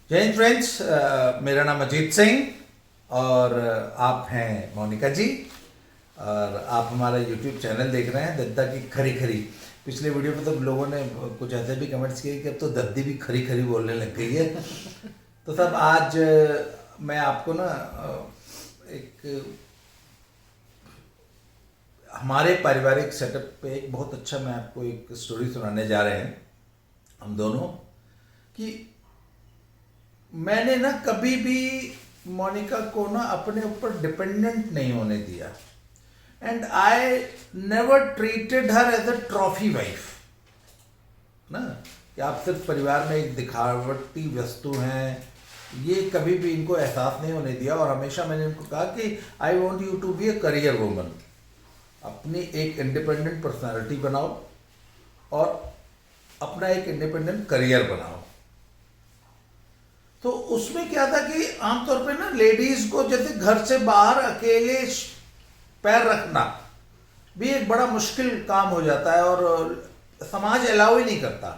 जय हिंद फ्रेंड्स, मेरा नाम अजीत सिंह और आप हैं मोनिका जी और आप हमारा यूट्यूब चैनल देख रहे हैं दद्दा की खरी खरी। पिछले वीडियो में तो लोगों ने कुछ ऐसे भी कमेंट्स किए कि अब तो दद्दी भी खरी खरी बोलने लग गई है। तो सब आज मैं आपको ना एक हमारे पारिवारिक सेटअप पे एक बहुत अच्छा मैं आपको एक स्टोरी सुनाने जा रहे हैं हम दोनों कि मैंने ना कभी भी मोनिका को ना अपने ऊपर डिपेंडेंट नहीं होने दिया and I never treated her as a trophy wife ना, कि आप सिर्फ परिवार में एक दिखावटी वस्तु हैं, ये कभी भी इनको एहसास नहीं होने दिया। और हमेशा मैंने इनको कहा कि I want you to be a career woman, अपनी एक इंडिपेंडेंट पर्सनालिटी बनाओ और अपना एक इंडिपेंडेंट करियर बनाओ। तो उसमें क्या था कि आमतौर पे ना लेडीज को जैसे घर से बाहर अकेले पैर रखना भी एक बड़ा मुश्किल काम हो जाता है और समाज अलाउ ही नहीं करता।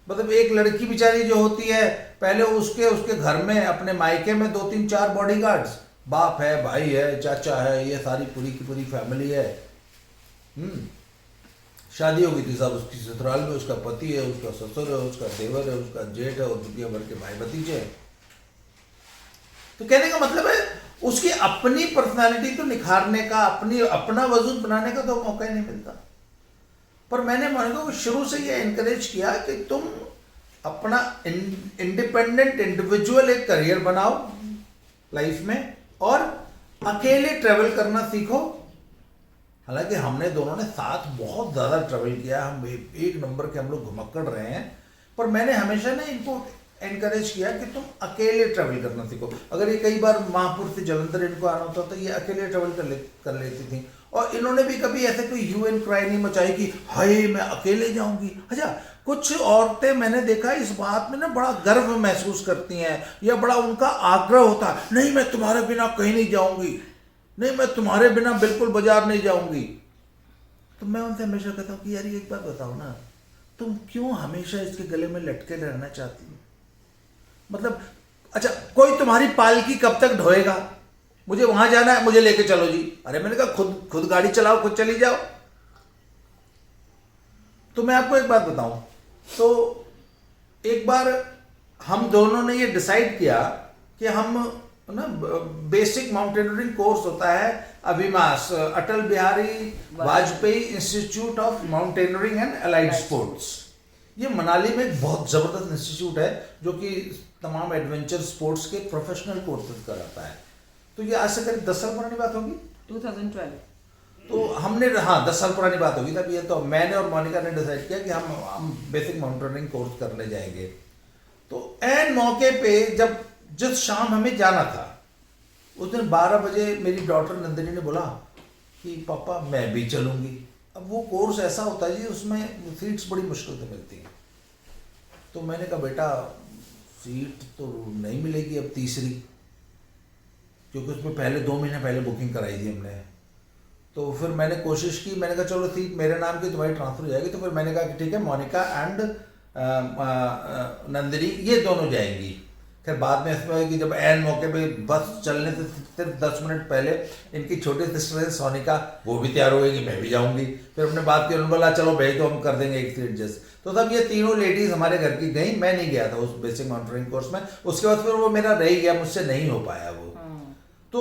मतलब एक लड़की बेचारी जो होती है, पहले उसके उसके घर में अपने मायके में 2-3-4 बॉडीगार्ड्स, बाप है, भाई है, चाचा है, ये सारी पूरी की पूरी फैमिली है। शादी हो गई थी, सब उसकी ससुराल में, उसका पति है, उसका ससुर है, उसका देवर है, उसका जेठ है और दुनिया भर के भाई भतीजे हैं। तो कहने का मतलब है उसकी अपनी पर्सनालिटी तो निखारने का, अपना वजूद बनाने का तो मौका ही नहीं मिलता। पर मैंने मोनिका को शुरू से ये एनकरेज किया कि तुम अपना इंडिपेंडेंट इंडिविजुअल एक करियर बनाओ लाइफ में और अकेले ट्रेवल करना सीखो। हालांकि हमने दोनों ने साथ बहुत ज़्यादा ट्रेवल किया, हम एक नंबर के हम लोग घुमक्कड़ रहे हैं, पर मैंने हमेशा ना इनको एनकरेज किया कि तुम अकेले ट्रेवल करना सीखो। अगर ये कई बार महापुर से जलंधर इनको आना होता तो ये अकेले ट्रेवल कर लेती थी और इन्होंने भी कभी ऐसे कोई ह्यू एंड क्राई नहीं मचाई कि हाय मैं अकेले जाऊंगी। अच्छा, कुछ औरतें मैंने देखा इस बात में ना बड़ा गर्व महसूस करती हैं या बड़ा उनका आग्रह होता है, नहीं मैं तुम्हारे बिना कहीं नहीं जाऊंगी, नहीं मैं तुम्हारे बिना बिल्कुल बाजार नहीं जाऊंगी। तो मैं उनसे हमेशा कहता हूँ कि यार ये एक बात बताओ ना, तुम क्यों हमेशा इसके गले में लटके रहना चाहती हो? मतलब अच्छा, कोई तुम्हारी पालकी कब तक ढोएगा? मुझे वहां जाना है, मुझे लेके चलो जी। अरे मैंने कहा खुद गाड़ी चलाओ, खुद चली जाओ। तो मैं आपको एक बात बताऊं, तो एक बार हम दोनों ने ये डिसाइड किया कि हम ना बेसिक माउंटेनियरिंग कोर्स होता है अभिमास, Atal Bihari Vajpayee institute of mountaineering and allied sports. ये मनाली में एक बहुत ज़बरदस्त इंस्टीट्यूट है जो कि तमाम एडवेंचर स्पोर्ट्स के प्रोफेशनल कोर्सेज कराता है। तो ये आज से करीब 10 साल पुरानी बात होगी, 2012। तो हमने, हाँ 10 साल पुरानी बात होगी तब। ये तो मैंने और मोनिका ने डिसाइड किया कि हम बेसिक माउंटेनियरिंग कोर्स करने जाएंगे। तो एन मौके पे जब जिस शाम हमें जाना था, उस दिन 12 बजे मेरी डॉटर नंदिनी ने बोला कि पापा मैं भी चलूँगी। अब वो कोर्स ऐसा होता है जी, उसमें सीट्स बड़ी मुश्किल से मिलती हैं। तो मैंने कहा बेटा सीट तो नहीं मिलेगी अब तीसरी, क्योंकि उसमें पहले 2 महीने पहले बुकिंग कराई थी हमने। तो फिर मैंने कोशिश की, मैंने कहा चलो सीट मेरे नाम की तुम्हारी ट्रांसफ़र हो जाएगी। तो फिर मैंने कहा कि ठीक है मोनिका एंड नंदिनी ये दोनों जाएंगी। फिर बाद में इसमें है कि जब एन मौके पे बस चलने से सिर्फ 10 मिनट पहले इनकी छोटी सिस्टर है सोनिका, वो भी तैयार हो गई कि मैं भी जाऊंगी। फिर हमने बात की, उन्होंने बोला चलो भाई तो हम कर देंगे एक सीट एडजस्ट। तो तब ये तीनों लेडीज हमारे घर की गई, मैं नहीं गया था उस बेसिक माउंटेनियरिंग कोर्स में। उसके बाद फिर वो मेरा रह गया, मुझसे नहीं हो पाया वो। तो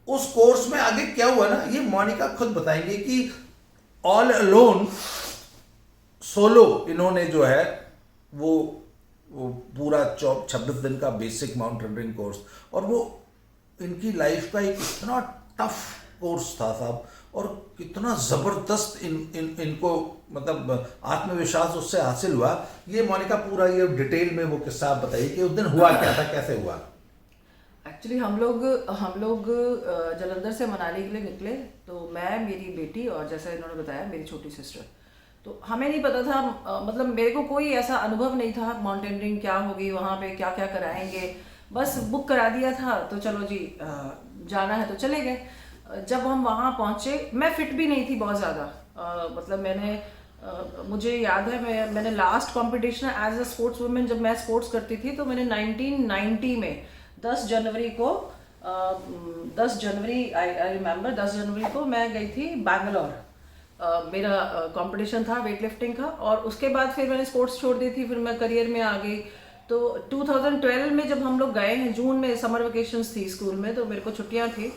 उस कोर्स में आगे क्या हुआ ना, ये मोनिका खुद बताएंगे कि ऑल अलोन सोलो इन्होंने जो है वो पूरा 26 दिन का बेसिक माउंटेनियरिंग कोर्स, और वो इनकी लाइफ का एक इतना टफ कोर्स था साहब, और कितना ज़बरदस्त इनको मतलब आत्मविश्वास उससे हासिल हुआ। ये मोनिका पूरा ये डिटेल में वो किस्सा आप बताइए कि उस दिन हुआ क्या था, कैसे हुआ। एक्चुअली हम लोग जलंधर से मनाली के लिए निकले, तो मैं, मेरी बेटी और जैसा इन्होंने बताया मेरी छोटी सिस्टर। तो हमें नहीं पता था, मतलब मेरे को कोई ऐसा अनुभव नहीं था माउंटेनियरिंग क्या होगी, वहाँ पे क्या क्या कराएंगे। बस बुक करा दिया था तो चलो जी जाना है तो चले गए। जब हम वहाँ पहुँचे, मैं फिट भी नहीं थी बहुत ज़्यादा, मतलब मैंने मुझे याद है मैंने last competition as a sports women जब मैं स्पोर्ट्स करती थी तो मैंने 1990 में 10 जनवरी को 10 जनवरी आई रिमेम्बर 10 जनवरी को मैं गई थी बैंगलोर। मेरा कंपटीशन था वेट लिफ्टिंग का, और उसके बाद फिर मैंने स्पोर्ट्स छोड़ दी थी, फिर मैं करियर में आ गई। तो 2012 में जब हम लोग गए हैं, जून में समर वेकेशंस थी स्कूल में, तो मेरे को छुट्टियां थी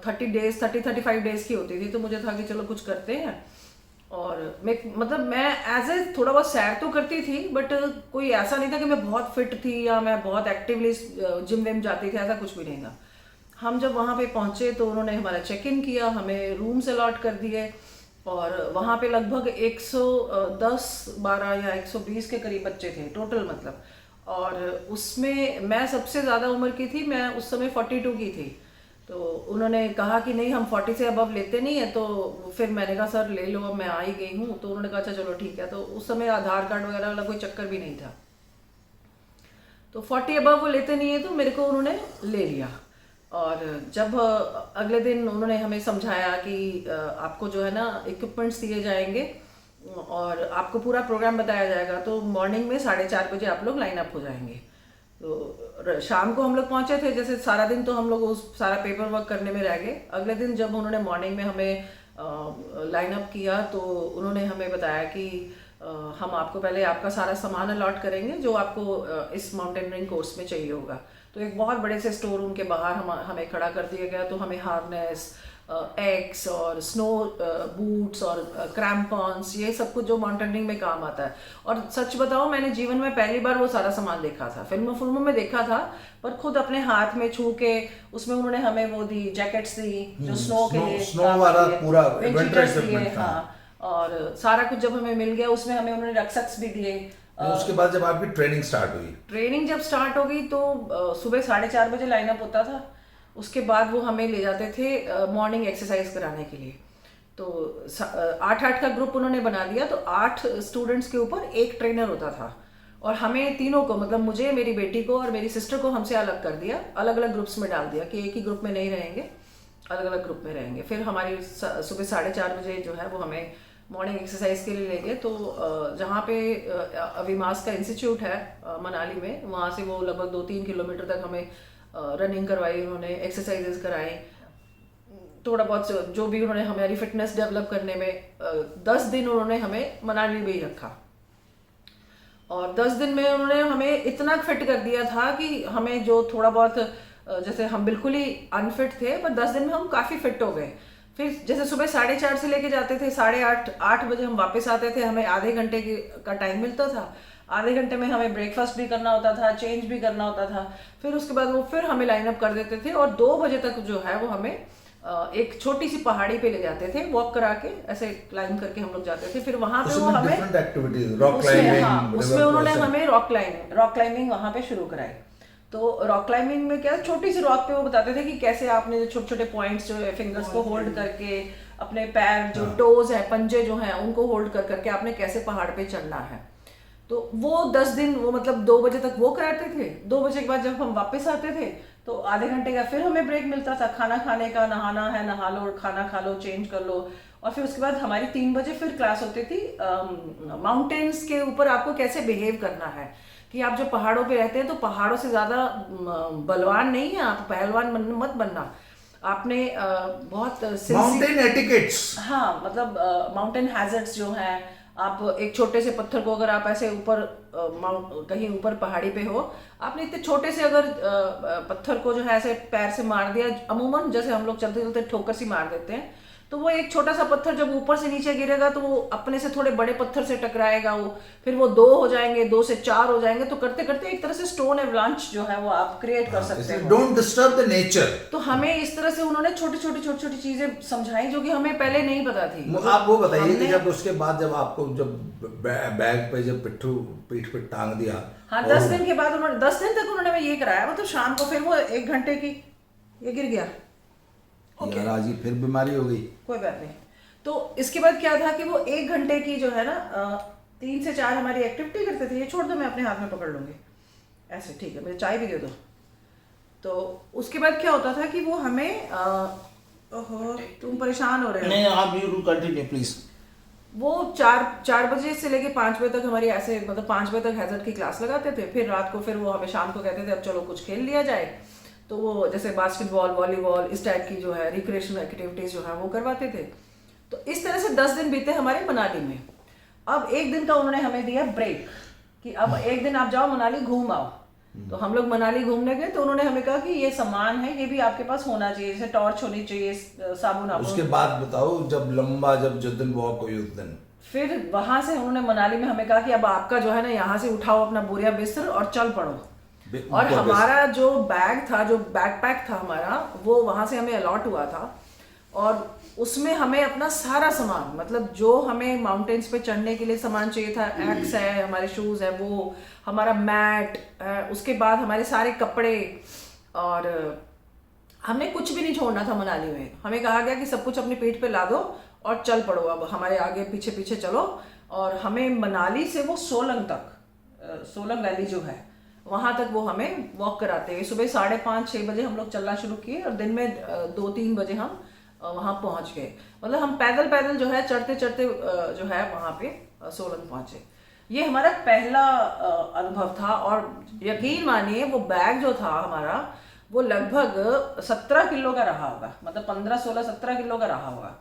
35 डेज की होती थी, तो मुझे था कि चलो कुछ करते हैं। और मैं एज ए थोड़ा बहुत सैर तो करती थी, बट कोई ऐसा नहीं था कि मैं बहुत फिट थी या मैं बहुत एक्टिवली जिम विम जाती थी, ऐसा कुछ भी नहीं था। हम जब वहाँ पे पहुँचे तो उन्होंने हमारा चेक इन किया, हमें रूम्स अलॉट कर दिए, और वहाँ पे लगभग 110-12 या 120 के करीब बच्चे थे टोटल मतलब। और उसमें मैं सबसे ज़्यादा उम्र की थी, मैं उस समय 42 की थी। तो उन्होंने कहा कि नहीं हम 40 से अबव लेते नहीं है, तो फिर मैंने कहा सर ले लो, अब मैं आ ही गई हूँ। तो उन्होंने कहा अच्छा चलो ठीक है। तो उस समय आधार कार्ड वगैरह वाला कोई चक्कर भी नहीं था, तो 40 अबव वो लेते नहीं है, तो मेरे को उन्होंने ले लिया। और जब अगले दिन उन्होंने हमें समझाया कि आपको जो है ना इक्विपमेंट्स दिए जाएंगे और आपको पूरा प्रोग्राम बताया जाएगा, तो मॉर्निंग में 4:30 बजे आप लोग लाइन अप हो जाएंगे। तो शाम को हम लोग पहुंचे थे, जैसे सारा दिन तो हम लोग उस सारा पेपर वर्क करने में रह गए। अगले दिन जब उन्होंने मॉर्निंग में हमें लाइन अप किया, तो उन्होंने हमें बताया कि हम आपको पहले आपका सारा सामान अलॉट करेंगे जो आपको इस माउंटेनियरिंग कोर्स में चाहिए होगा। तो एक बहुत बड़े से स्टोर रूम के बाहर हमें खड़ा कर दिया गया। तो हमें हार्नेस, एक्स और स्नो बूट्स और क्रैम्पॉन्स, ये सब कुछ जो माउंटेनियरिंग में काम आता है। और सच बताओ मैंने जीवन में पहली बार वो सारा सामान देखा था। फिल्मों में देखा था, पर खुद अपने हाथ में छू के उसमें उन्होंने हमें वो दी, जैकेट्स दी जो स्नो के लिए, स्नो वाला पूरा विंटर इक्विपमेंट था। और सारा कुछ जब हमें मिल गया, उसमें हमें उन्होंने रक्सक्स भी दिए। उसके बाद जब आपकी ट्रेनिंग स्टार्ट हुई तो सुबह 4:30 बजे लाइनअप होता था। उसके बाद वो हमें ले जाते थे मॉर्निंग एक्सरसाइज कराने के लिए। तो 8-8 का ग्रुप उन्होंने बना दिया, तो 8 स्टूडेंट्स के ऊपर एक ट्रेनर होता था। और हमें तीनों को, मतलब मुझे, मेरी बेटी को और मेरी सिस्टर को हमसे अलग कर दिया, अलग अलग ग्रुप्स में डाल दिया कि एक ही ग्रुप में नहीं रहेंगे, अलग अलग ग्रुप में रहेंगे। फिर हमारी सुबह 4:30 बजे जो है वो हमें मॉर्निंग एक्सरसाइज के लिए ले गए। तो जहाँ पे अविमास का इंस्टीट्यूट है मनाली में, वहाँ से वो लगभग 2-3 किलोमीटर तक हमें रनिंग करवाई, उन्होंने एक्सरसाइजेस कराई, थोड़ा बहुत जो भी उन्होंने हमारी फिटनेस डेवलप करने में 10 दिन उन्होंने हमें मनाली में ही रखा। और 10 दिन में उन्होंने हमें इतना फिट कर दिया था कि हमें जो थोड़ा बहुत, जैसे हम बिल्कुल ही अनफिट थे, पर 10 दिन में हम काफ़ी फिट हो गए। फिर जैसे सुबह 4:30 से लेके जाते थे, 8:30 बजे हम वापस आते थे। हमें आधे घंटे का टाइम मिलता था। आधे घंटे में हमें ब्रेकफास्ट भी करना होता था, चेंज भी करना होता था। फिर उसके बाद वो फिर हमें लाइन अप कर देते थे, और 2 बजे तक जो है वो हमें एक छोटी सी पहाड़ी पे ले जाते थे, वॉक करा के, ऐसे क्लाइंब करके हम लोग जाते थे। फिर वहां पे वो हमें उसमें उन्होंने हमें रॉक क्लाइंबिंग वहां पे शुरू कराई। तो रॉक क्लाइंबिंग में क्या, छोटी सी रॉक पे वो बताते थे कि कैसे आपने जो छोटे छोटे पॉइंट्स जो है फिंगर्स को होल्ड करके, अपने पैर जो टोज है, पंजे जो हैं, उनको होल्ड कर करके आपने कैसे पहाड़ पे चढ़ना है। तो वो 10 दिन वो मतलब 2 बजे तक वो कराते थे। 2 बजे के बाद जब हम वापस आते थे तो आधे घंटे का फिर हमें ब्रेक मिलता था, खाना खाने का, नहाना है नहा लो, खाना खा लो, चेंज कर लो। और फिर उसके बाद हमारी 3 बजे फिर क्लास होती थी माउंटेन्स के ऊपर आपको कैसे बिहेव करना है, कि आप जो पहाड़ों पे रहते हैं तो पहाड़ों से ज़्यादा बलवान नहीं है, आप पहलवान मत बनना। आपने बहुत माउंटेन एटिकेट्स, हाँ, मतलब माउंटेन हैजर्ड्स जो हैं, आप एक छोटे से पत्थर को अगर आप ऐसे ऊपर कहीं ऊपर पहाड़ी पे हो, आपने इतने छोटे से अगर पत्थर को जो है ऐसे पैर से मार दिया, अमूमन जैसे हम लोग चलते चलते ठोकर सी मार देते हैं, तो वो एक छोटा सा पत्थर जब ऊपर से नीचे गिरेगा तो वो अपने से थोड़े बड़े पत्थर से टकराएगा, वो फिर वो 2 हो जाएंगे, 2 से 4 हो जाएंगे। तो करते करते एक तरह से स्टोन एवलांच जो है वो आप क्रिएट कर सकते हैं। Don't disturb the nature. तो हमें इस तरह से उन्होंने छोटी छोटी चीजें समझाई जो कि हमें पहले नहीं पता थी। आप वो बताइए कि जब उसके बाद जब आपको जब बैग पे जब पीठ पे टांग दिया, हाँ, 10 दिन के बाद उन्होंने 10 दिन तक उन्होंने ये कराया, मतलब शाम को फिर वो 1 घंटे की ये गिर गया, यार आज ही फिर बीमारी हो गई, कोई बात नहीं। तो इसके बाद क्या था कि वो 1 घंटे की जो है ना 3 से 4 हमारी एक्टिविटी करते थे। ये छोड़ दो, मैं अपने हाथ में पकड़ लूंगी, ऐसे ठीक है, मुझे चाय भी दे दो। तो उसके बाद क्या होता था कि वो हमें ओहो तुम परेशान हो रहे हो, नहीं आप यू कंटिन्यू प्लीज। वो 4 बजे से लेके 5 बजे तक हमारी ऐसे मतलब 5 बजे तक हैजर्ड की क्लास लगाते थे। फिर रात को फिर वो हमें शाम को कहते थे अब चलो कुछ खेल लिया जाए। तो वो जैसे बास्केटबॉल, वॉलीबॉल, इस टाइप की जो है रिक्रिएशनल एक्टिविटीज जो है वो करवाते थे। तो इस तरह से 10 दिन बीते हमारे मनाली में। अब एक दिन का उन्होंने हमें दिया ब्रेक कि अब एक दिन आप जाओ मनाली घूम आओ। तो हम लोग मनाली घूमने गए तो उन्होंने हमें कहा कि ये सामान है, ये भी आपके पास होना चाहिए, जैसे टॉर्च होनी चाहिए, साबुन। उसके बाद बताओ जब जिस दिन वॉक हुई उस दिन फिर वहां से उन्होंने मनाली में हमें कहा कि अब आपका जो है ना यहाँ से उठाओ अपना बोरिया बिस्तर और चल पड़ो। और हमारा जो बैग था, जो बैकपैक था हमारा, वो वहां से हमें अलॉट हुआ था और उसमें हमें अपना सारा सामान, मतलब जो हमें माउंटेन्स पे चढ़ने के लिए सामान चाहिए था, एक्स है, हमारे शूज है, वो हमारा मैट है, उसके बाद हमारे सारे कपड़े, और हमने कुछ भी नहीं छोड़ना था मनाली में। हमें कहा गया कि सब कुछ अपनी पीठ पे ला दो और चल पड़ो, अब हमारे आगे पीछे पीछे चलो। और हमें मनाली से वो सोलंग तक, सोलंग वैली जो है वहां तक वो हमें वॉक कराते हुए सुबह 5:30-6 बजे हम लोग चलना शुरू किए और दिन में 2-3 बजे हम वहां पहुंच गए। मतलब हम पैदल पैदल जो है चढ़ते चढ़ते जो है वहां पे सोलंग पहुंचे। ये हमारा पहला अनुभव था। और यकीन मानिए वो बैग जो था हमारा वो लगभग 17 किलो का रहा होगा, मतलब 15-16-17 किलो का रहा होगा।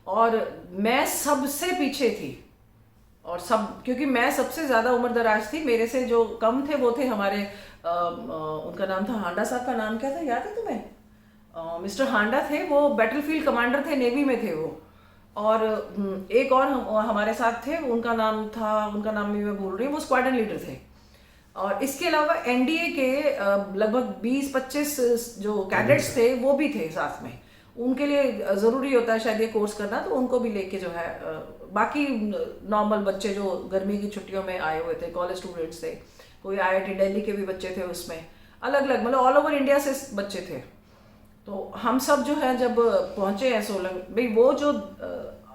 और मैं सबसे पीछे थी, और सब, क्योंकि मैं सबसे ज्यादा उम्र दराज थी, मेरे से जो कम थे वो थे हमारे उनका नाम था हांडा साहब का नाम क्या था, याद है तुम्हें? मिस्टर हांडा थे, वो बैटलफील्ड कमांडर थे, नेवी में थे वो। और एक और हमारे साथ थे, उनका नाम भी मैं भूल रही हूँ, वो स्क्वाड्रन लीडर थे। और इसके अलावा एनडीए के लगभग 20-25 जो कैडेट्स थे वो भी थे साथ में। उनके लिए ज़रूरी होता है शायद ये कोर्स करना, तो उनको भी लेके जो है बाकी नॉर्मल बच्चे जो गर्मी की छुट्टियों में आए हुए थे, कॉलेज स्टूडेंट्स थे, कोई IIT दिल्ली के भी बच्चे थे उसमें, अलग अलग, मतलब ऑल ओवर इंडिया से बच्चे थे। तो हम सब जो है जब पहुंचे हैं सोलंग, भाई वो जो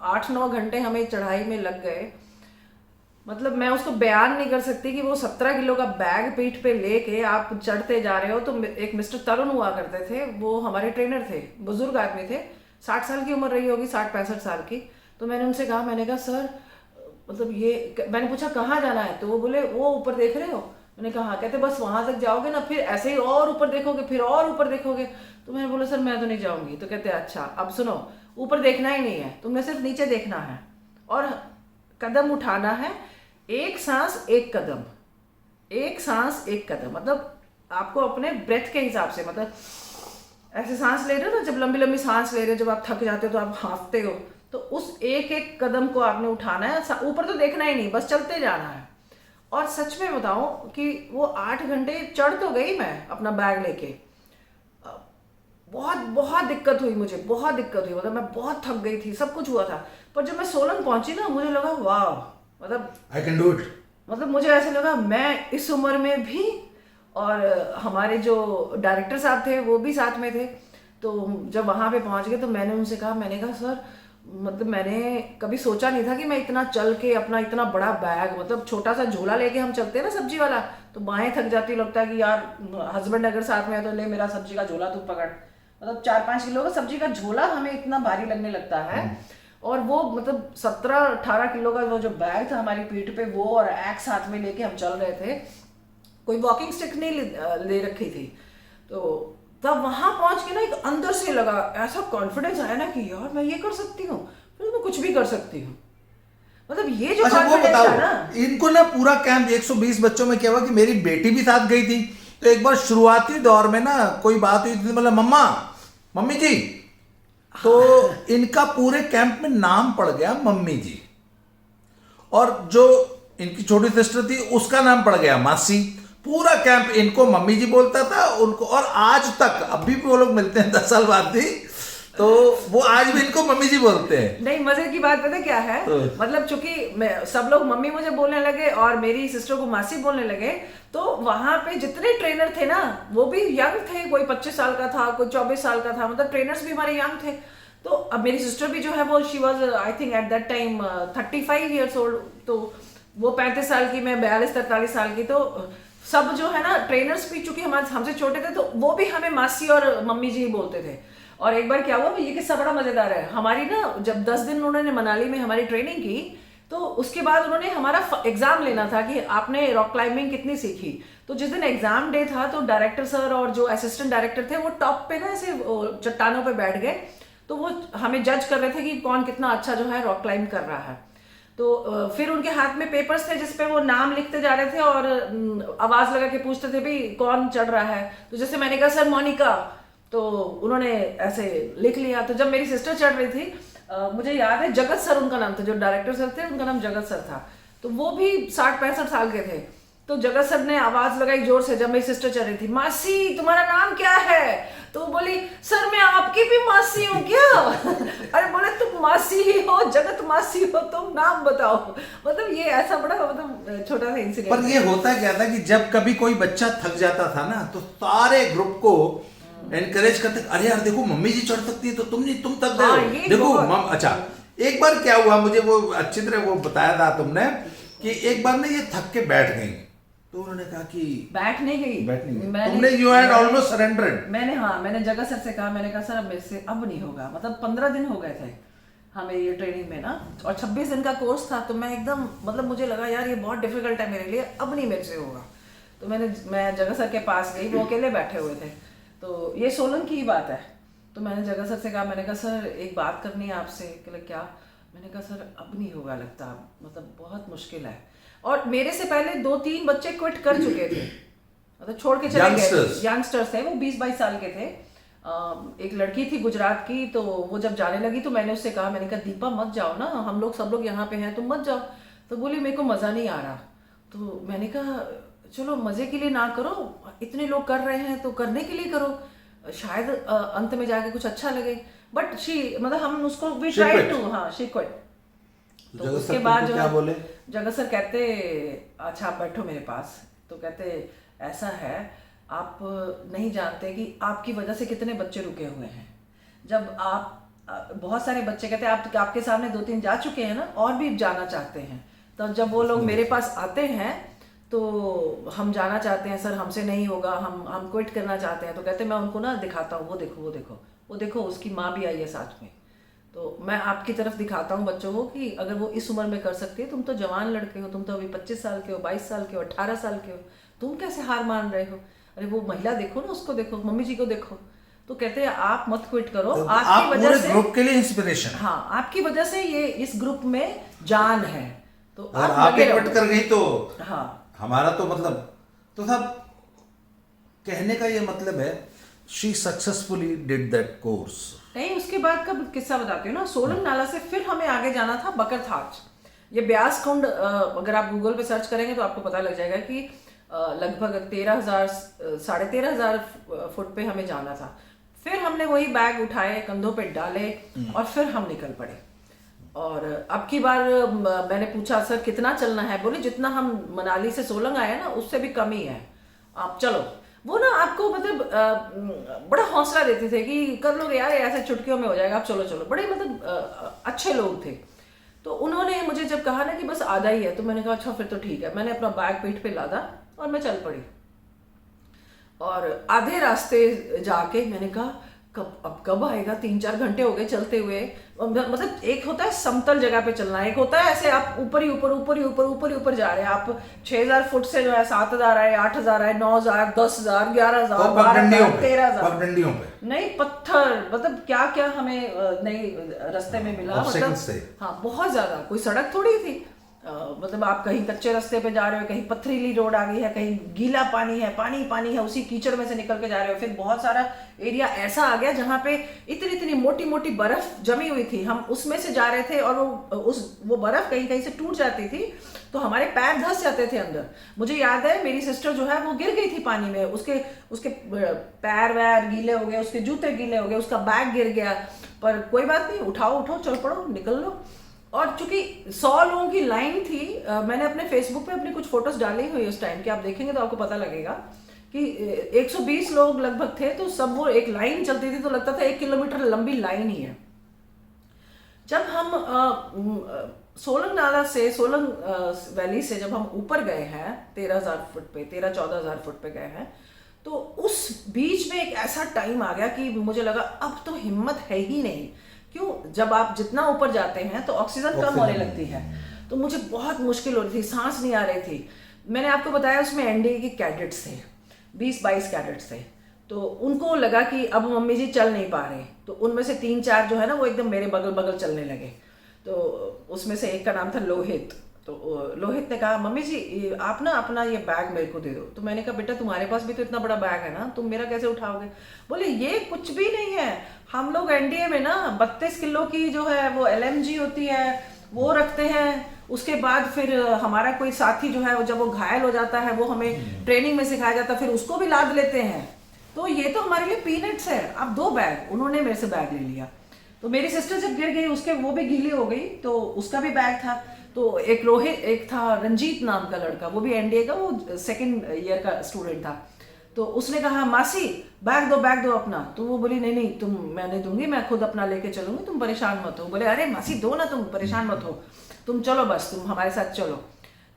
8-9 घंटे हमें चढ़ाई में लग गए, मतलब मैं उसको बयान नहीं कर सकती कि वो 17 किलो का बैग पीठ पे लेके आप चढ़ते जा रहे हो। तो एक मिस्टर तरुण हुआ करते थे, वो हमारे ट्रेनर थे, बुजुर्ग आदमी थे, 60 साल की उम्र रही होगी, 60-65 साल की। तो मैंने उनसे कहा, मैंने कहा सर मतलब ये, मैंने पूछा कहाँ जाना है, तो वो बोले वो ऊपर देख रहे हो। मैंने कहा हाँ। कहते बस वहां तक जाओगे ना, फिर ऐसे ही और ऊपर देखोगे, फिर और ऊपर देखोगे। तो मैंने बोला सर मैं तो नहीं जाऊंगी। तो कहते अच्छा अब सुनो, ऊपर देखना ही नहीं है, तुमने सिर्फ नीचे देखना है और कदम उठाना है, एक सांस एक कदम, एक सांस एक कदम। मतलब आपको अपने ब्रेथ के हिसाब से, मतलब ऐसे सांस ले रहे हो ना, जब लंबी लंबी सांस ले रहे हो, जब आप थक जाते हो तो आप हाँफते हो, तो उस एक एक कदम को आपने उठाना है, ऊपर तो देखना ही नहीं, बस चलते जाना है। और सच में बताऊं कि वो 8 घंटे चढ़ तो गई मैं अपना बैग लेके, बहुत बहुत दिक्कत हुई मुझे, बहुत दिक्कत हुई, मतलब मैं बहुत थक गई थी, सब कुछ हुआ था। पर जब मैं सोलन पहुंची ना, मुझे लगा वाह, मतलब आई कैन डू इट। मतलब मुझे ऐसे लगा मैं इस उम्र में भी, और हमारे जो डायरेक्टर साहब थे वो भी साथ में थे। तो जब वहाँ पे पहुँच गए तो मैंने उनसे कहा, मैंने कहा सर मतलब मैंने कभी सोचा नहीं था कि मैं इतना चल के अपना इतना बड़ा बैग, मतलब छोटा सा झोला लेके हम चलते हैं ना सब्जी वाला, तो बाहें थक जाती, लगता है कि यार हस्बैंड अगर साथ में है तो ले मेरा सब्जी का झोला तू पकड़, मतलब 4-5 किलो का सब्जी का झोला हमें इतना भारी लगने लगता है। और वो मतलब 17-18 किलो का वो जो बैग था हमारी पीठ पे, वो और एक्स साथ में लेके हम चल रहे थे, कोई वॉकिंग स्टिक नहीं ले रखी थी। तो तब वहां पहुंच के ना एक अंदर से लगा ऐसा कॉन्फिडेंस आया ना कि यार मैं ये कर सकती हूँ, फिर मैं कुछ भी कर सकती हूँ। मतलब ये जो कॉन्फिडेंस था ना, इनको ना पूरा कैंप 120 बच्चों में क्या हुआ कि मेरी बेटी भी साथ गई थी। तो एक बार शुरुआती दौर में ना कोई बात हुई थी, मतलब मम्मी जी, तो इनका पूरे कैंप में नाम पड़ गया मम्मी जी, और जो इनकी छोटी सिस्टर थी उसका नाम पड़ गया मासी। पूरा कैंप इनको मम्मी जी बोलता था उनको, और आज तक अभी भी वो लोग मिलते हैं 10 साल बाद भी, तो वो आज भी इनको मम्मी जी बोलते हैं। नहीं, मजे की बात पता क्या है, मतलब चूंकि सब लोग मम्मी मुझे बोलने लगे और मेरी सिस्टर को मासी बोलने लगे, तो वहां पे जितने ट्रेनर थे ना वो भी यंग थे, कोई 25 साल का था, कोई 24 साल का था, मतलब ट्रेनर्स भी हमारे यंग थे। तो अब मेरी सिस्टर भी जो है वो she was I think at that time 35 years old, तो वो 35 साल की, मैं 42-43 साल की। तो सब जो है ना ट्रेनर्स भी चूंकि हमसे छोटे थे, तो वो भी हमें मासी और मम्मी जी ही बोलते थे। और एक बार क्या हुआ, ये किस्सा बड़ा मजेदार है। हमारी ना जब 10 दिन उन्होंने मनाली में हमारी ट्रेनिंग की, तो उसके बाद उन्होंने हमारा एग्जाम लेना था कि आपने रॉक क्लाइंबिंग कितनी सीखी। तो जिस दिन एग्जाम डे था तो डायरेक्टर सर और जो असिस्टेंट डायरेक्टर थे वो टॉप पे ना ऐसे चट्टानों पे बैठ गए, तो वो हमें जज कर रहे थे कि कौन कितना अच्छा जो है रॉक क्लाइंब कर रहा है। तो फिर उनके हाथ में पेपर्स थे जिसपे वो नाम लिखते जा रहे थे और आवाज लगा के पूछते थे भाई कौन चढ़ रहा है। तो जैसे मैंने कहा सर मोनिका, तो उन्होंने ऐसे लिख लिया। तो जब मेरी सिस्टर चढ़ रही थी, मुझे याद है जगत सर उनका नाम था, जो डायरेक्टर सर थे उनका नाम जगत सर था। तो वो भी 60-65 साल के थे। तो जगत सर ने आवाज लगाई जोर से जब मेरी सिस्टर चढ़ रही थी, मासी तुम्हारा नाम क्या है? तो वो बोली सर मैं आपकी भी मासी हूँ क्या? अरे बोले तुम मासी ही हो, जगत मासी हो, तुम नाम बताओ। मतलब ये ऐसा बड़ा मतलब छोटा सा इंसिडेंट। पर ये होता क्या था कि जब कभी कोई बच्चा थक जाता था ना, तो सारे ग्रुप को एनकरेज करते, अरे यार देखो मम्मी जी चढ़ सकती है तो तुम नहीं, तुम थक गए देखो अच्छा। एक बार क्या हुआ, मुझे वो अच्छी तरह वो बताया था तुमने कि एक बार ना ये थक के बैठ गई, तो उन्होंने कहा कि बैठ नहीं गई तुमने यू हैड ऑलमोस्ट सरेंडर्ड। मैंने जगह सर से कहा, मैंने कहा सर अब मेरे से अब नहीं होगा। मतलब 15 दिन हो गए थे हमें ये ट्रेनिंग में ना, और 26 दिन का कोर्स था। तो मैं एकदम मतलब मुझे लगा यार ये बहुत डिफिकल्ट है मेरे लिए, अब नहीं मेरे से होगा। तो मैं जगह सर के पास गई, वो अकेले बैठे हुए थे। तो ये सोलन की ही बात है। तो मैंने जगह सर से कहा, मैंने कहा सर एक बात करनी है आपसे। कहले क्या? मैंने कहा सर अब नहीं होगा लगता, मतलब बहुत मुश्किल है। और मेरे से पहले 2-3 बच्चे क्विट कर चुके थे, मतलब छोड़ के चले गए। यंगस्टर्स थे, वो 20-22 साल के थे। एक लड़की थी गुजरात की, तो वो जब जाने लगी तो मैंने उससे कहा, मैंने कहा दीपा मत जाओ ना, हम लोग सब लोग यहाँ पे हैं, तुम मत जाओ। तो बोली मेरे को मज़ा नहीं आ रहा। तो मैंने कहा चलो मज़े के लिए ना करो, इतने लोग कर रहे हैं तो करने के लिए करो, शायद अंत में जाके कुछ अच्छा लगे। बट शी मतलब हम उसको वी ट्राई टू, हाँ शी क्विट। तो उसके बाद जो क्या बोले, जगत सर कहते अच्छा आप बैठो मेरे पास। तो कहते ऐसा है, आप नहीं जानते कि आपकी वजह से कितने बच्चे रुके हुए हैं। जब आप बहुत सारे बच्चे कहते हैं आपके सामने 2-3 जा चुके हैं ना, और भी जाना चाहते हैं। तो जब वो लोग मेरे पास आते हैं तो हम जाना चाहते हैं, सर हमसे नहीं होगा, हम क्विट करना चाहते हैं। तो कहते मैं उनको ना दिखाता हूँ, वो देखो उसकी माँ भी आई है साथ में। तो मैं आपकी तरफ दिखाता हूँ बच्चों को कि अगर वो इस उम्र में कर सकती है, तुम तो जवान लड़के हो, तुम तो अभी 25 साल के हो, 22 साल के हो, 18 साल के हो, तुम कैसे हार मान रहे हो? अरे वो महिला देखो ना, उसको देखो, मम्मी जी को देखो। तो कहते हैं आप मत क्विट करो, तो आपकी वजह से ग्रुप के लिए इंस्पिरेशन। हाँ, आपकी वजह से ये इस ग्रुप में जान है। तो और आप क्विट कर गई तो हाँ हमारा तो मतलब तो सब कहने का ये मतलब है she successfully did that course. नहीं, उसके बाद का किस्सा बताती हूँ ना। सोलन नाला से फिर हमें आगे जाना था बकरथाच। ये ब्यास कुंड, अगर आप गूगल पे सर्च करेंगे तो आपको पता लग जाएगा कि लगभग 13,000-13,500 फुट पे हमें जाना था। फिर हमने वही बैग उठाए, कंधों पे डाले और फिर हम निकल पड़े। और अब की बार मैंने पूछा सर कितना चलना है? बोले जितना हम मनाली से सोलंग आए ना उससे भी कम ही है, आप चलो। वो ना आपको मतलब बड़ा हौसला देते थे कि कर लोगे यार, ऐसे चुटकियों में हो जाएगा, आप चलो चलो। बड़े मतलब अच्छे लोग थे। तो उन्होंने मुझे जब कहा ना कि बस आधा ही है, तो मैंने कहा अच्छा फिर तो ठीक है। मैंने अपना बैग पीठ पे लादा और मैं चल पड़ी। और आधे रास्ते जाके मैंने कहा कब आएगा? 3-4 घंटे हो गए चलते हुए। मतलब एक होता है समतल जगह पे चलना, एक होता है ऐसे आप ऊपर ही ऊपर जा रहे हैं। आप 6,000 फुट से जो है 7,000 आए, 8,000 आए, 9,000, 10,000, 11,000, 12,000, 13,000 नहीं पत्थर, मतलब क्या क्या हमें नई रास्ते में मिला। मतलब हाँ बहुत ज्यादा, कोई सड़क थोड़ी थी। मतलब आप कहीं कच्चे रास्ते पे जा रहे हो, कहीं पथरीली रोड आ गई है, कहीं गीला पानी है, पानी है, उसी कीचड़ में से निकल के जा रहे हो। फिर बहुत सारा एरिया ऐसा आ गया जहाँ पे इतनी मोटी बर्फ जमी हुई थी। हम उसमें से जा रहे थे और वो बर्फ कहीं से टूट जाती थी, तो हमारे पैर धंस जाते थे अंदर। मुझे याद है मेरी सिस्टर जो है वो गिर गई थी पानी में, उसके पैर वैर गीले हो गए, उसके जूते गीले हो गए, उसका बैग गिर गया। पर कोई बात नहीं, उठाओ चल पड़ो, निकल लो। और चूंकि 100 लोगों की लाइन थी, मैंने अपने फेसबुक पे अपनी कुछ फोटोज डाली हुई उस टाइम की, आप देखेंगे तो आपको पता लगेगा कि 120 लोग लगभग थे। तो सब वो एक लाइन चलती थी, तो लगता था 1 किलोमीटर लंबी लाइन ही है। जब हम सोलंग नाला से, सोलंग वैली से जब हम ऊपर गए हैं 13,000 फुट पे, 13-14,000 फुट पे गए हैं, तो उस बीच में एक ऐसा टाइम आ गया कि मुझे लगा अब तो हिम्मत है ही नहीं। क्यों, जब आप जितना ऊपर जाते हैं तो ऑक्सीजन कम होने लगती है, तो मुझे बहुत मुश्किल हो रही थी, सांस नहीं आ रही थी। मैंने आपको बताया उसमें एनडीए के कैडेट्स थे, 20-22 कैडेट्स थे। तो उनको लगा कि अब मम्मी जी चल नहीं पा रहे, तो उनमें से 3-4 जो है ना वो एकदम मेरे बगल बगल चलने लगे। तो उसमें से एक का नाम था लोहित। तो लोहित ने कहा मम्मी जी आप ना अपना ये बैग मेरे को दे दो। तो मैंने कहा बेटा तुम्हारे पास भी तो इतना बड़ा बैग है ना, तुम मेरा कैसे उठाओगे? बोले ये कुछ भी नहीं है, हम लोग एनडीए में ना 32 किलो की जो है वो एलएमजी होती है वो रखते हैं। उसके बाद फिर हमारा कोई साथी जो है वो जब वो घायल हो जाता है वो हमें ट्रेनिंग में सिखाया जाता है, फिर उसको भी लाद लेते हैं। तो ये तो हमारे लिए पीनट्स है, अब 2 बैग। उन्होंने मेरे से बैग ले लिया। तो मेरी सिस्टर जब गिर गई उसके वो भी गीली हो गई, तो उसका भी बैग था। तो एक रोहित, एक था रंजीत नाम का लड़का, वो भी एनडीए का, वो 2nd ईयर का स्टूडेंट था। तो उसने कहा मासी बैग दो अपना। तो वो बोली नहीं नहीं तुम, मैं नहीं दूंगी, मैं खुद अपना लेके चलूंगी, तुम परेशान मत हो। बोले अरे मासी दो ना, तुम परेशान मत हो, तुम चलो बस, तुम हमारे साथ चलो।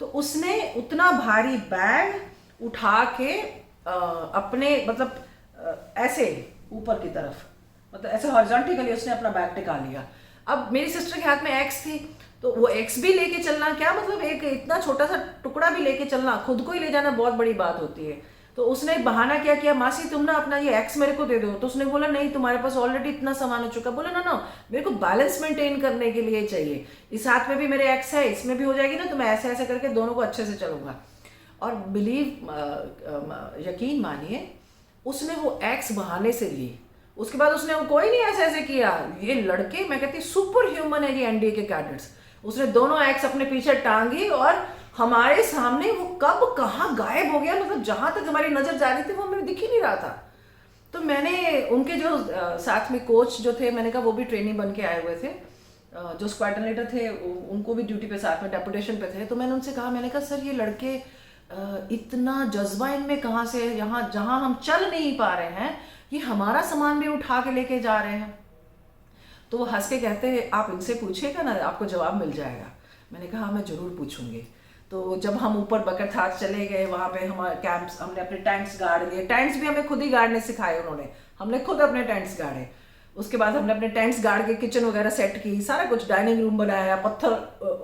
तो उसने उतना भारी बैग उठा के अपने मतलब ऐसे ऊपर की तरफ, मतलब ऐसे हॉरिजॉन्टली उसने अपना बैग टिका लिया। अब मेरी सिस्टर के हाथ में एक्स थी, तो वो एक्स भी लेके चलना, क्या मतलब एक इतना छोटा सा टुकड़ा भी लेके चलना, खुद को ही ले जाना बहुत बड़ी बात होती है। तो उसने बहाना क्या किया, मासी तुम ना अपना ये एक्स मेरे को दे दो। तो उसने बोला नहीं तुम्हारे पास ऑलरेडी इतना सामान हो चुका। बोला ना मेरे को बैलेंस मेंटेन करने के लिए चाहिए, इस हाथ में भी मेरे एक्स है, इसमें भी हो जाएगी ना, तो मैं ऐसे ऐसे करके दोनों को अच्छे से चलूंगा। और यकीन मानिए उसने वो एक्स बहाने से ली, उसके बाद उसने कोई नहीं ऐसे ऐसे किया। ये लड़के मैं कहती सुपर ह्यूमन है ये एनडीए के कैडेट्स। उसने दोनों एक्स अपने पीछे टांगी और हमारे सामने वो कब कहाँ गायब हो गया, मतलब जहां तक हमारी नजर जा रही थी वो हमें दिख ही नहीं रहा था। तो मैंने उनके जो साथ में कोच जो थे, मैंने कहा वो भी ट्रेनिंग बन के आए हुए थे, जो स्क्वाड्रन लीडर थे उनको भी ड्यूटी पे साथ में डेपुटेशन पे थे। तो मैंने उनसे कहा, मैंने कहा सर ये लड़के इतना जज्बा इनमें कहाँ से, यहाँ जहाँ हम चल नहीं पा रहे हैं ये हमारा सामान भी उठा के लेके जा रहे हैं। तो वो हंस के कहते हैं आप इनसे पूछिएगा ना, आपको जवाब मिल जाएगा। मैंने कहा हाँ मैं जरूर पूछूंगी। तो जब हम ऊपर बकट हाथ चले गए, वहाँ पे हमारे कैंप्स, हमने अपने टैंक्स गाड़ लिए। टैंक्स भी हमें खुद ही गाड़ने सिखाए उन्होंने, हमने खुद अपने टैंक्स गाड़े। उसके बाद हमने अपने टैंक्स गाड़ के किचन वगैरह सेट की, सारा कुछ, डाइनिंग रूम बनाया, पत्थर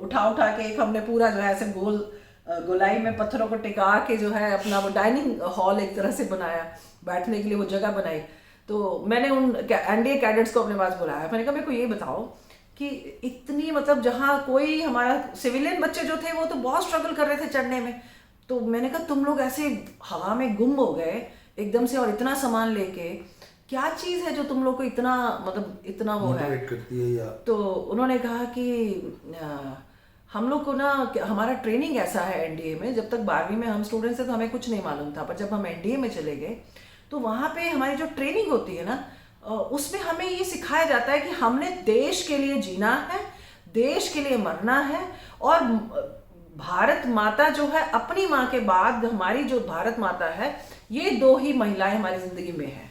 उठा उठा के एक हमने पूरा जो है ऐसे गोलाई में पत्थरों को टिका के जो है अपना वो डाइनिंग हॉल एक तरह से बनाया, बैठने के लिए वो जगह बनाई। तो मैंने उन एनडीए कैडेट्स को अपने पास बुलाया। मैंने कहा मेरे को ये बताओ कि इतनी मतलब जहाँ कोई हमारा सिविलियन बच्चे जो थे वो तो बहुत स्ट्रगल कर रहे थे चढ़ने में, तो मैंने कहा तुम लोग ऐसे हवा में गुम हो गए एकदम से और इतना सामान लेके, क्या चीज़ है जो तुम लोग को इतना मतलब इतना वो है करती है या? तो उन्होंने कहा कि हम लोग को ना हमारा ट्रेनिंग ऐसा है एनडीए में, जब तक 12वीं में हम स्टूडेंट्स थे तो हमें कुछ नहीं मालूम था, पर जब हम एनडीए में चले गए तो वहाँ पे हमारी जो ट्रेनिंग होती है ना उसमें हमें ये सिखाया जाता है कि हमने देश के लिए जीना है, देश के लिए मरना है। और भारत माता जो है, अपनी माँ के बाद हमारी जो भारत माता है, ये 2 ही महिलाएं हमारी जिंदगी में है,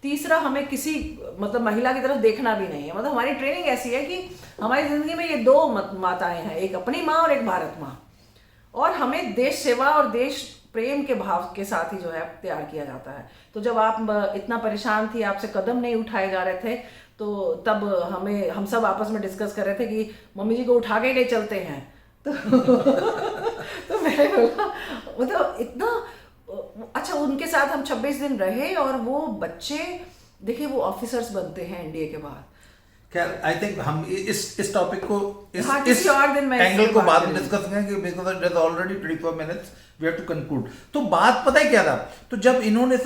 तीसरा हमें किसी मतलब महिला की तरफ देखना भी नहीं है। मतलब हमारी ट्रेनिंग ऐसी है कि हमारी जिंदगी में ये 2 माताएं हैं, एक अपनी माँ और एक भारत माँ, और हमें देश सेवा और देश प्रेम के भाव के साथ ही जो है तैयार किया जाता है। तो जब आप इतना परेशान थी, आपसे कदम नहीं उठाए जा रहे थे, तो तब हम सब आपस में डिस्कस कर रहे थे कि मम्मी जी को उठा के ले चलते हैं। तो मैंने बोला मतलब इतना अच्छा, उनके साथ हम 26 दिन रहे और वो बच्चे देखिए वो ऑफिसर्स बनते हैं एनडीए के बाद। खैर आई थिंक हम इस टॉपिक को इस और दिन एंगल को बाद में डिस्कस करेंगे because it is already 24 minutes, we have to conclude. तो बात पता है क्या था, तो जब इन्होंने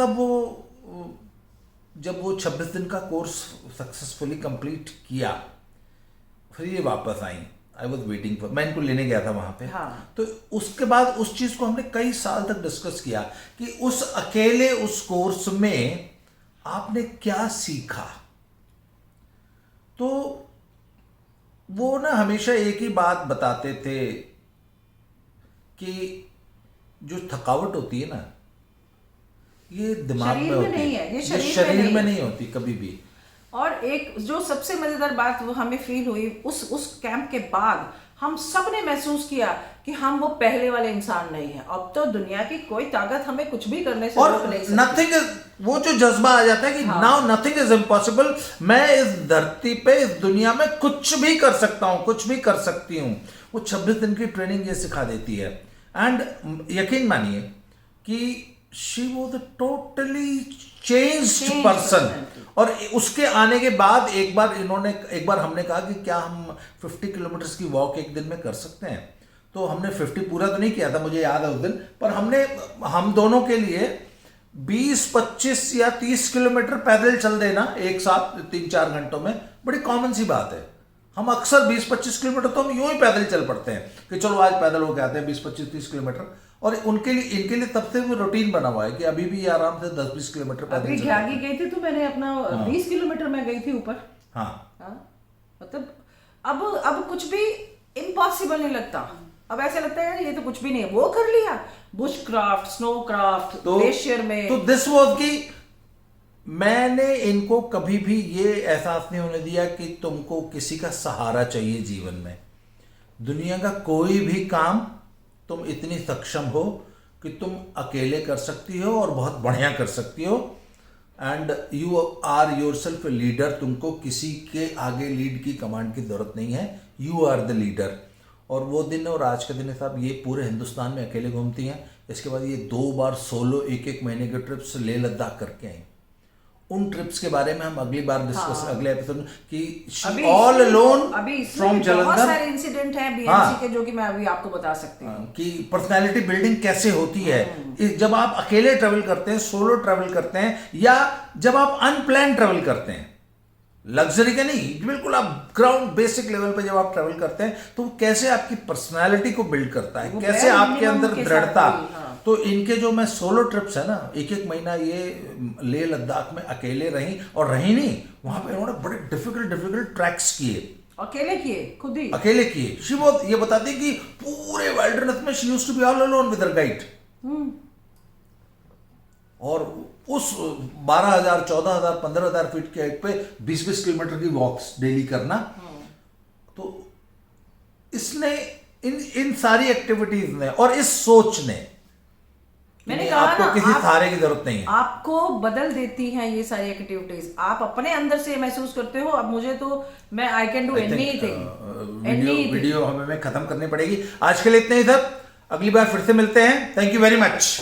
जब वो 26 दिन का कोर्स सक्सेसफुली कंप्लीट किया, फिर ये वापस आई। आई वॉज वेटिंग फॉर, मैं इनको लेने गया था वहां पे। हाँ। तो उसके बाद उस चीज को हमने कई साल तक डिस्कस किया कि उस अकेले उस कोर्स में आपने क्या सीखा। तो वो ना हमेशा एक ही बात बताते थे कि जो थकावट होती है ना, ये दिमाग में होती है, ये शरीर में नहीं होती कभी भी। और एक जो सबसे मजेदार बात वो हमें फील हुई उस कैंप के बाद, हम सब ने महसूस किया कि हम वो पहले वाले इंसान नहीं हैं। अब तो दुनिया की कोई ताकत हमें कुछ भी करने से और रोक नहीं सकती। नथिंग, वो जो जज्बा आ जाता है कि नाउ नथिंग इज इम्पॉसिबल, मैं इस धरती पे, इस दुनिया में कुछ भी कर सकता हूं, कुछ भी कर सकती हूं। वो 26 दिन की ट्रेनिंग ये सिखा देती है। एंड यकीन मानिए कि she was a totally changed person. और उसके आने के बाद एक बार हमने कहा कि क्या हम 50 किलोमीटर की वॉक एक दिन में कर सकते हैं। तो हमने 50 पूरा तो नहीं किया था, मुझे याद है उस दिन, पर हम दोनों के लिए 20, 25 या 30 किलोमीटर पैदल चल देना एक साथ 3-4 घंटों में बड़ी कॉमन सी बात है। हम अक्सर 20-25 किलोमीटर तो हम यूं ही पैदल चल पड़ते हैं कि चलो आज पैदल होके आते हैं 20-25-30 किलोमीटर। और इनके लिए तब से वो रूटीन बना हुआ है कि अभी भी ये आराम से 10-20 किलोमीटर पैदल अभी घागी गई थी तो मैंने अपना 20 किलोमीटर में गई थी ऊपर। हाँ, मतलब अब कुछ भी इम्पॉसिबल नहीं लगता। अब ऐसा लगता है यार ये तो कुछ भी नहीं है, वो कर लिया। Bush craft, snow craft, glacier में। तो दिस वाज कि मैंने इनको कभी भी ये एहसास नहीं होने दिया कि तुमको किसी का सहारा चाहिए जीवन में। दुनिया का कोई भी काम तुम इतनी सक्षम हो कि तुम अकेले कर सकती हो और बहुत बढ़िया कर सकती हो। And you are yourself a leader. तुमको किसी के आगे लीड की कमांड की जरूरत नहीं है, यू आर द लीडर। और वो दिन और आज का दिन है साहब, ये पूरे हिंदुस्तान में अकेले घूमती हैं। इसके बाद ये 2 बार सोलो 1-1 महीने के ट्रिप्स लेह लद्दाख करके आई। उन ट्रिप्स के बारे में हम अगली बार डिस्कस अगले एपिसोड में कि ऑल अलोन फ्रॉम जलंधर। बहुत सारे इंसिडेंट हैं बीएमसी के जो कि मैं अभी आपको बता सकती हूँ कि पर्सनालिटी बिल्डिंग कैसे होती है जब आप अकेले ट्रेवल करते हैं, सोलो ट्रेवल करते हैं, या जब आप अनप्लान ट्रेवल करते हैं। लग्जरी का नहीं, बिल्कुल आप ग्राउंड बेसिक लेवल पे जब आप ट्रेवल करते हैं तो कैसे आपकी पर्सनालिटी को बिल्ड करता है, कैसे आपके अंदर दृढ़ता। तो इनके जो मैं सोलो ट्रिप्स है ना, 1-1 महीना ये लेह लद्दाख में अकेले रही, और रही नहीं, वहां पे उन्होंने बड़े डिफिकल्ट ट्रैक्स किए, अकेले किए, खुद ही अकेले किए। शी बहुत ये बताती कि पूरे वाइल्डरनेस में she used to be all alone with her guide. और उस 12,000, 14,000, 15,000 फीट के हाइट पे 20-20 किलोमीटर की वॉक्स डेली करना। तो इसने इन सारी एक्टिविटीज ने और इस सोच ने, मैंने कहा आपको किसी सहारे की जरूरत नहीं है, आपको बदल देती हैं ये सारी एक्टिविटीज। आप अपने अंदर से महसूस करते हो अब मुझे तो मैं I can do anything. Video हमें खत्म करनी पड़ेगी। आज के लिए इतना ही था, अगली बार फिर से मिलते हैं। Thank you very much.